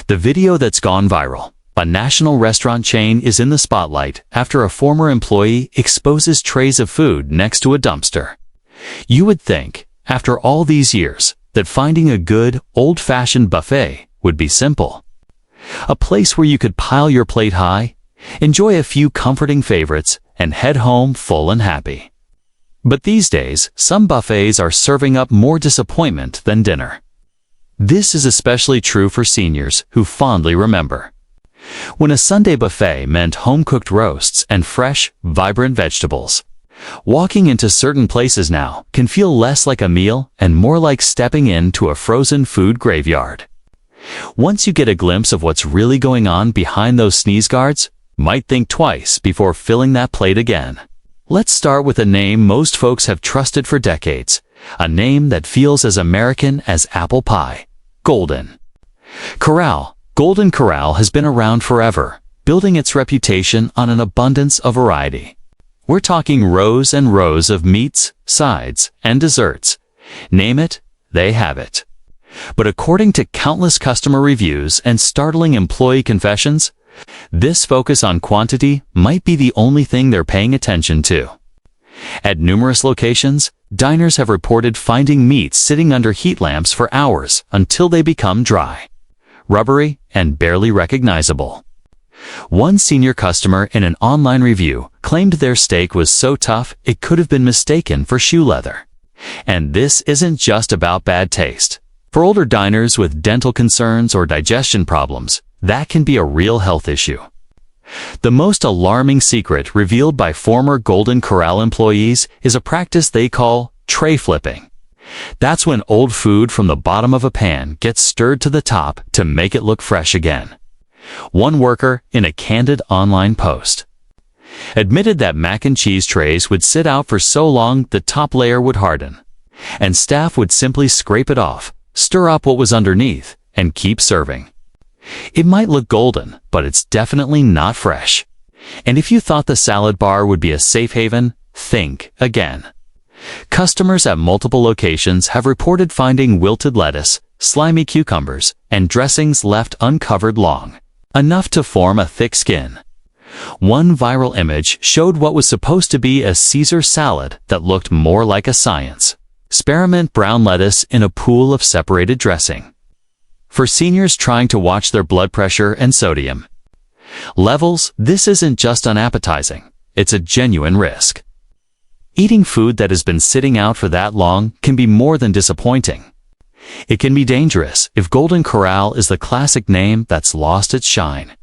The video that's gone viral. A national restaurant chain is in the spotlight after a former employee exposes trays of food next to a dumpster. You would think, after all these years, that finding a good, old-fashioned buffet would be simple. A place where you could pile your plate high, enjoy a few comforting favorites, and head home full and happy. But these days, some buffets are serving up more disappointment than dinner. This is especially true for seniors who fondly remember when a Sunday buffet meant home-cooked roasts and fresh, vibrant vegetables. Walking into certain places now can feel less like a meal and more like stepping into a frozen food graveyard. Once you get a glimpse of what's really going on behind those sneeze guards, you might think twice before filling that plate again. Let's start with a name most folks have trusted for decades, a name that feels as American as apple pie: Golden Corral. Golden Corral has been around forever, building its reputation on an abundance of variety. We're talking rows and rows of meats, sides, and desserts. Name it, they have it. But according to countless customer reviews and startling employee confessions, this focus on quantity might be the only thing they're paying attention to. At numerous locations, diners have reported finding meats sitting under heat lamps for hours until they become dry, rubbery, and barely recognizable. One senior customer in an online review claimed their steak was so tough it could have been mistaken for shoe leather. And this isn't just about bad taste. For older diners with dental concerns or digestion problems, that can be a real health issue. The most alarming secret revealed by former Golden Corral employees is a practice they call tray flipping. That's when old food from the bottom of a pan gets stirred to the top to make it look fresh again. One worker, in a candid online post, admitted that mac and cheese trays would sit out for so long the top layer would harden, and staff would simply scrape it off, stir up what was underneath, and keep serving. It might look golden, but it's definitely not fresh. And if you thought the salad bar would be a safe haven, think again. Customers at multiple locations have reported finding wilted lettuce, slimy cucumbers, and dressings left uncovered long, enough to form a thick skin. One viral image showed what was supposed to be a Caesar salad that looked more like a science experiment: brown lettuce in a pool of separated dressing. For seniors trying to watch their blood pressure and sodium levels, this isn't just unappetizing, it's a genuine risk. Eating food that has been sitting out for that long can be more than disappointing. It can be dangerous if Golden Corral is the classic name that's lost its shine.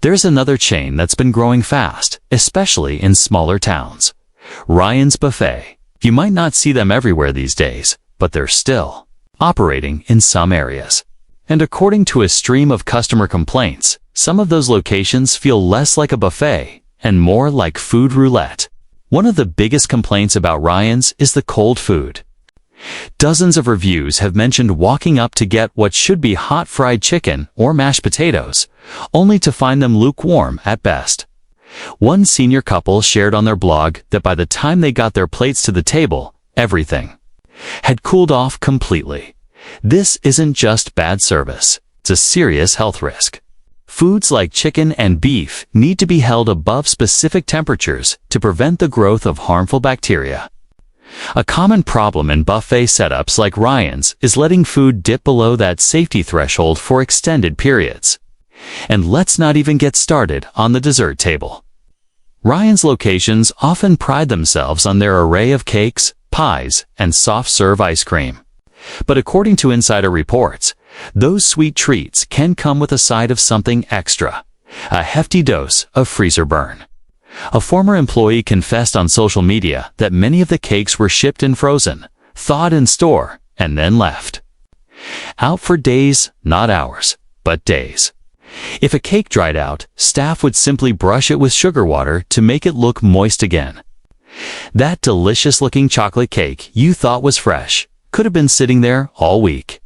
There's another chain that's been growing fast, especially in smaller towns: Ryan's Buffet. You might not see them everywhere these days, but they're still operating in some areas. And according to a stream of customer complaints, some of those locations feel less like a buffet and more like food roulette. One of the biggest complaints about Ryan's is the cold food. Dozens of reviews have mentioned walking up to get what should be hot fried chicken or mashed potatoes, only to find them lukewarm at best. One senior couple shared on their blog that by the time they got their plates to the table, everything had cooled off completely. This isn't just bad service, it's a serious health risk. Foods like chicken and beef need to be held above specific temperatures to prevent the growth of harmful bacteria. A common problem in buffet setups like Ryan's is letting food dip below that safety threshold for extended periods. And let's not even get started on the dessert table. Ryan's locations often pride themselves on their array of cakes, pies, and soft-serve ice cream. But according to insider reports, those sweet treats can come with a side of something extra: a hefty dose of freezer burn. A former employee confessed on social media that many of the cakes were shipped in frozen, thawed in store, and then left out for days, not hours, but days. If a cake dried out, staff would simply brush it with sugar water to make it look moist again. That delicious-looking chocolate cake you thought was fresh could have been sitting there all week,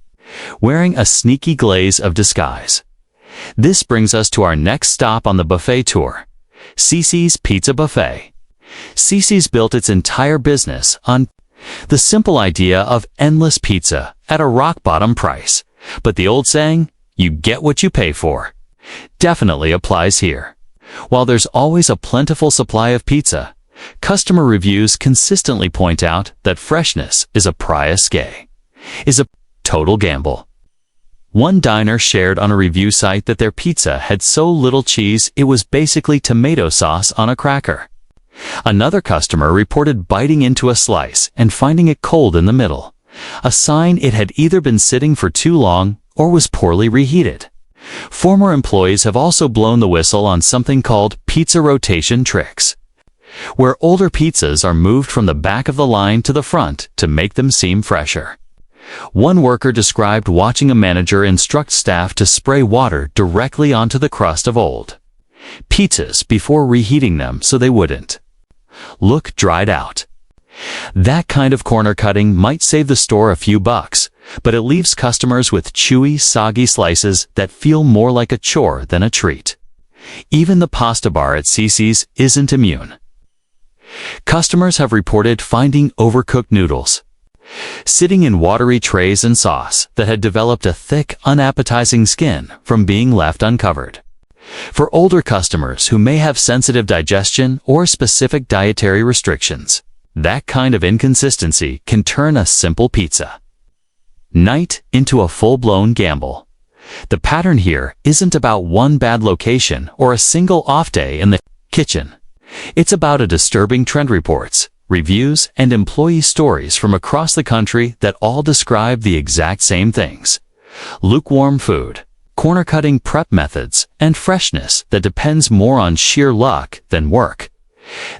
wearing a sneaky glaze of disguise. This brings us to our next stop on the buffet tour: Cece's Pizza Buffet. Cece's built its entire business on the simple idea of endless pizza at a rock-bottom price. But the old saying, You get what you pay for. Definitely applies here. While there's always a plentiful supply of pizza, customer reviews consistently point out that freshness is a total gamble. One diner shared on a review site that their pizza had so little cheese it was basically tomato sauce on a cracker. Another customer reported biting into a slice and finding it cold in the middle, a sign it had either been sitting for too long or was poorly reheated. Former employees have also blown the whistle on something called pizza rotation tricks, where older pizzas are moved from the back of the line to the front to make them seem fresher. One worker described watching a manager instruct staff to spray water directly onto the crust of old pizzas before reheating them so they wouldn't look dried out. That kind of corner cutting might save the store a few bucks, but it leaves customers with chewy, soggy slices that feel more like a chore than a treat. Even the pasta bar at Cici's isn't immune. Customers have reported finding overcooked noodles sitting in watery trays and sauce that had developed a thick, unappetizing skin from being left uncovered. For older customers who may have sensitive digestion or specific dietary restrictions, that kind of inconsistency can turn a simple pizza night into a full-blown gamble. The pattern here isn't about one bad location or a single off day in the kitchen. It's about a disturbing trend reports, reviews, and employee stories from across the country that all describe the exact same things: lukewarm food, corner-cutting prep methods, and freshness that depends more on sheer luck than work.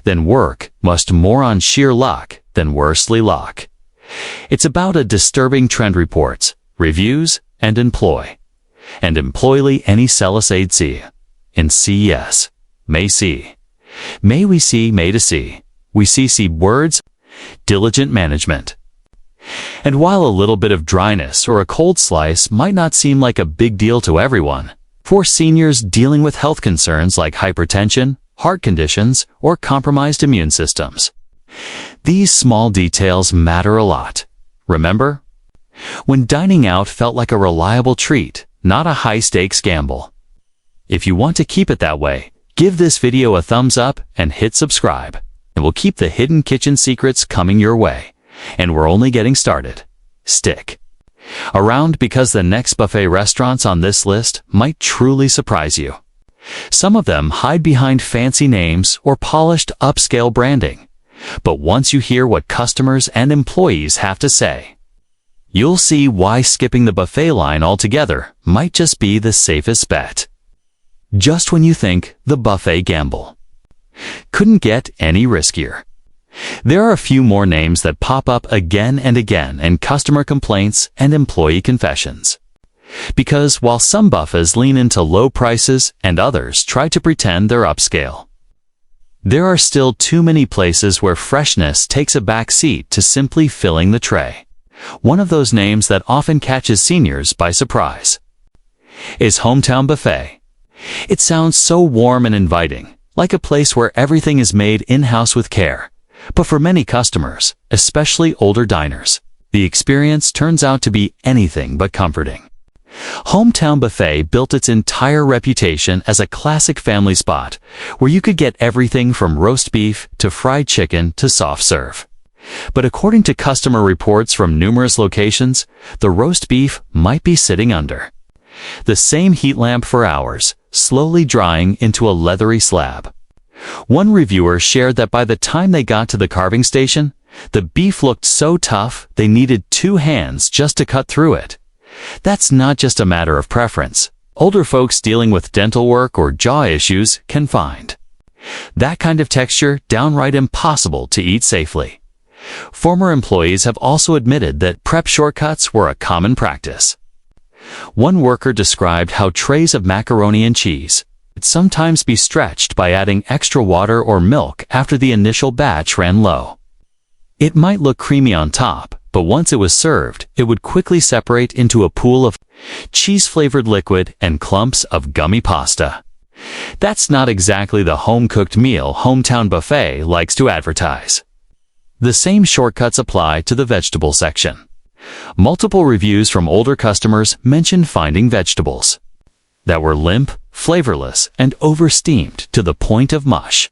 More on sheer luck than worstly luck. It's about a disturbing trend reports, reviews, and employee any Celisade see. In CES, may see. May we see, may to see. We see words, diligent management. And while a little bit of dryness or a cold slice might not seem like a big deal to everyone, for seniors dealing with health concerns like hypertension, heart conditions, or compromised immune systems, these small details matter a lot. Remember? When dining out felt like a reliable treat, not a high-stakes gamble. If you want to keep it that way, give this video a thumbs up and hit subscribe, and we'll keep the hidden kitchen secrets coming your way. And we're only getting started. Stick around because the next buffet restaurants on this list might truly surprise you. Some of them hide behind fancy names or polished upscale branding. But once you hear what customers and employees have to say, you'll see why skipping the buffet line altogether might just be the safest bet. Just when you think the buffet gamble couldn't get any riskier. There are a few more names that pop up again and again in customer complaints and employee confessions. Because while some buffets lean into low prices and others try to pretend they're upscale, there are still too many places where freshness takes a back seat to simply filling the tray. One of those names that often catches seniors by surprise is Hometown Buffet. It sounds so warm and inviting, like a place where everything is made in-house with care. But for many customers, especially older diners, the experience turns out to be anything but comforting. Hometown Buffet built its entire reputation as a classic family spot where you could get everything from roast beef to fried chicken to soft serve. But according to customer reports from numerous locations, the roast beef might be sitting under the same heat lamp for hours, slowly drying into a leathery slab. One reviewer shared that by the time they got to the carving station, the beef looked so tough they needed 2 hands just to cut through it. That's not just a matter of preference. Older folks dealing with dental work or jaw issues can find that kind of texture downright impossible to eat safely. Former employees have also admitted that prep shortcuts were a common practice. One worker described how trays of macaroni and cheese would sometimes be stretched by adding extra water or milk after the initial batch ran low. It might look creamy on top, but once it was served, it would quickly separate into a pool of cheese-flavored liquid and clumps of gummy pasta. That's not exactly the home-cooked meal Hometown Buffet likes to advertise. The same shortcuts apply to the vegetable section. Multiple reviews from older customers mentioned finding vegetables that were limp, flavorless, and oversteamed to the point of mush.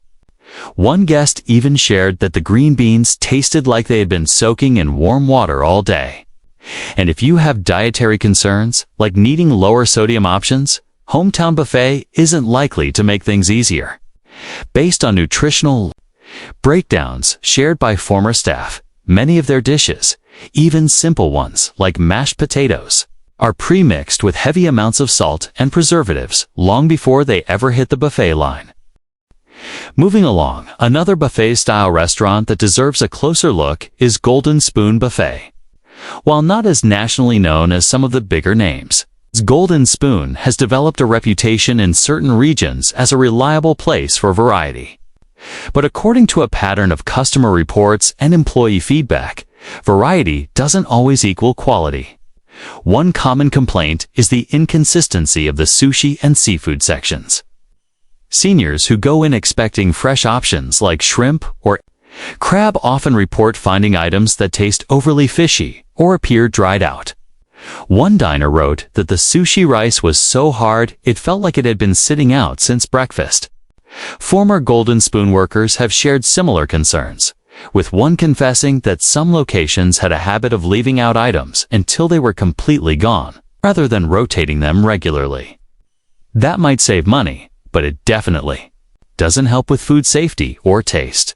One guest even shared that the green beans tasted like they had been soaking in warm water all day. And if you have dietary concerns, like needing lower sodium options, Hometown Buffet isn't likely to make things easier. Based on nutritional breakdowns shared by former staff, many of their dishes, even simple ones like mashed potatoes, are pre-mixed with heavy amounts of salt and preservatives long before they ever hit the buffet line. Moving along, another buffet-style restaurant that deserves a closer look is Golden Spoon Buffet. While not as nationally known as some of the bigger names, Golden Spoon has developed a reputation in certain regions as a reliable place for variety. But according to a pattern of customer reports and employee feedback, variety doesn't always equal quality. One common complaint is the inconsistency of the sushi and seafood sections. Seniors who go in expecting fresh options like shrimp or crab often report finding items that taste overly fishy or appear dried out. One diner wrote that the sushi rice was so hard it felt like it had been sitting out since breakfast. Former Golden Spoon workers have shared similar concerns, with one confessing that some locations had a habit of leaving out items until they were completely gone, rather than rotating them regularly. That might save money, but it definitely doesn't help with food safety or taste.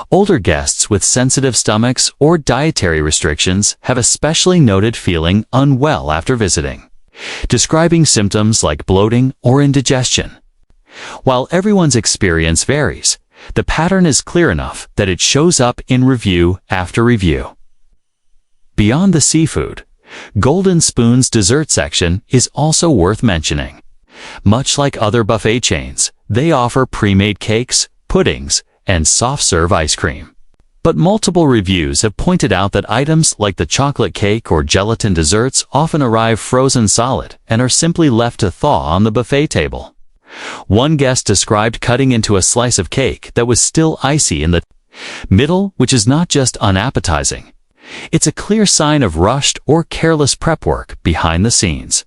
Older guests with sensitive stomachs or dietary restrictions have especially noted feeling unwell after visiting, describing symptoms like bloating or indigestion. While everyone's experience varies, the pattern is clear enough that it shows up in review after review. Beyond the seafood, Golden Spoon's dessert section is also worth mentioning. Much like other buffet chains, they offer pre-made cakes, puddings, and soft-serve ice cream. But multiple reviews have pointed out that items like the chocolate cake or gelatin desserts often arrive frozen solid and are simply left to thaw on the buffet table. One guest described cutting into a slice of cake that was still icy in the middle, which is not just unappetizing. It's a clear sign of rushed or careless prep work behind the scenes.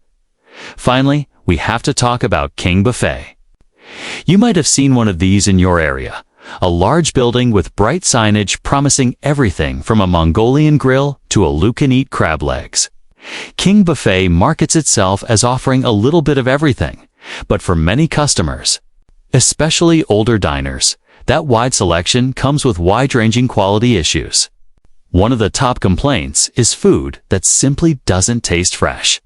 Finally, we have to talk about King Buffet. You might have seen one of these in your area. A large building with bright signage promising everything from a Mongolian grill to a you-can-eat crab legs. King Buffet markets itself as offering a little bit of everything, but for many customers, especially older diners, that wide selection comes with wide-ranging quality issues. One of the top complaints is food that simply doesn't taste fresh.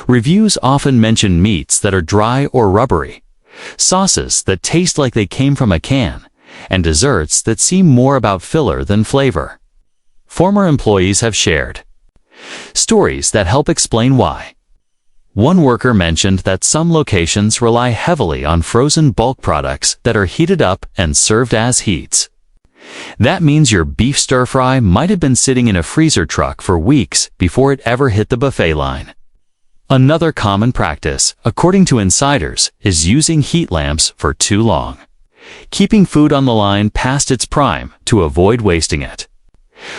Reviews often mention meats that are dry or rubbery, sauces that taste like they came from a can, and desserts that seem more about filler than flavor. Former employees have shared stories that help explain why. One worker mentioned that some locations rely heavily on frozen bulk products that are heated up and served as heats. That means your beef stir-fry might have been sitting in a freezer truck for weeks before it ever hit the buffet line. Another common practice, according to insiders, is using heat lamps for too long, keeping food on the line past its prime to avoid wasting it.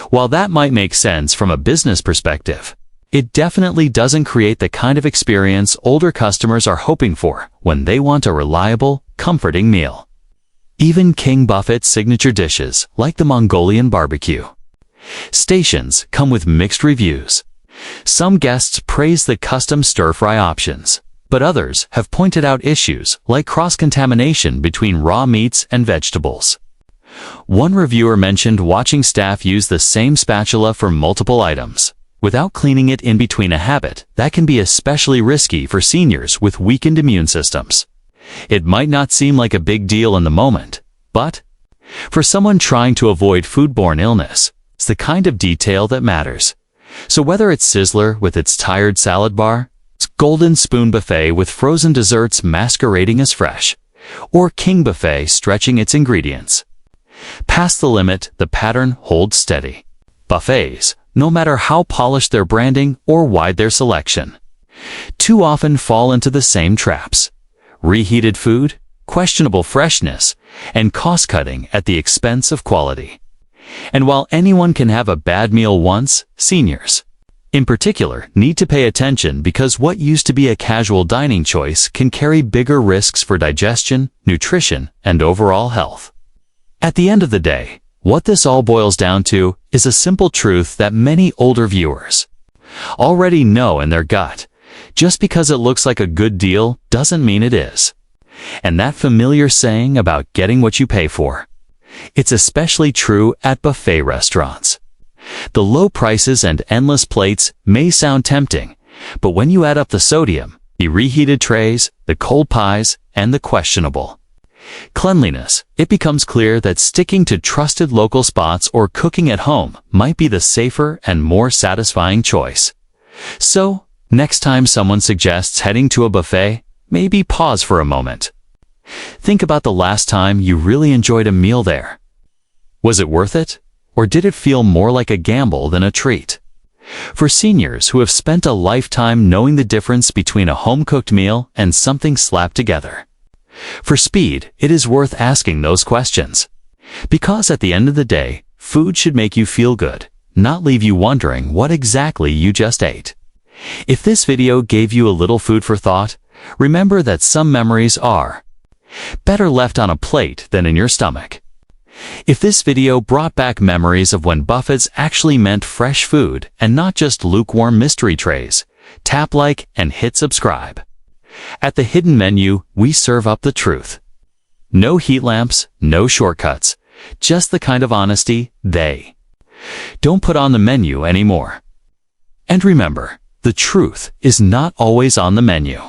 While that might make sense from a business perspective, it definitely doesn't create the kind of experience older customers are hoping for when they want a reliable, comforting meal. Even King Buffet's signature dishes, like the Mongolian barbecue stations, come with mixed reviews. Some guests praise the custom stir-fry options, but others have pointed out issues like cross-contamination between raw meats and vegetables. One reviewer mentioned watching staff use the same spatula for multiple items, without cleaning it in between, a habit that can be especially risky for seniors with weakened immune systems. It might not seem like a big deal in the moment, but for someone trying to avoid foodborne illness, it's the kind of detail that matters. So whether it's Sizzler with its tired salad bar, it's Golden Spoon Buffet with frozen desserts masquerading as fresh, or King Buffet stretching its ingredients past the limit, the pattern holds steady. Buffets, no matter how polished their branding or wide their selection, too often fall into the same traps: reheated food, questionable freshness, and cost-cutting at the expense of quality. And while anyone can have a bad meal once, seniors In particular, need to pay attention because what used to be a casual dining choice can carry bigger risks for digestion, nutrition, and overall health. At the end of the day, what this all boils down to is a simple truth that many older viewers already know in their gut. Just because it looks like a good deal doesn't mean it is. And that familiar saying about getting what you pay for, it's especially true at buffet restaurants. The low prices and endless plates may sound tempting, but when you add up the sodium, the reheated trays, the cold pies, and the questionable cleanliness, it becomes clear that sticking to trusted local spots or cooking at home might be the safer and more satisfying choice. So, next time someone suggests heading to a buffet, maybe pause for a moment. Think about the last time you really enjoyed a meal there. Was it worth it? Or did it feel more like a gamble than a treat? For seniors who have spent a lifetime knowing the difference between a home-cooked meal and something slapped together. For speed, it is worth asking those questions. Because at the end of the day, food should make you feel good, not leave you wondering what exactly you just ate. If this video gave you a little food for thought, remember that some memories are better left on a plate than in your stomach. If this video brought back memories of when buffets actually meant fresh food and not just lukewarm mystery trays, tap like and hit subscribe. At the Hidden Menu, we serve up the truth. No heat lamps, no shortcuts, just the kind of honesty they don't put on the menu anymore. And remember, the truth is not always on the menu.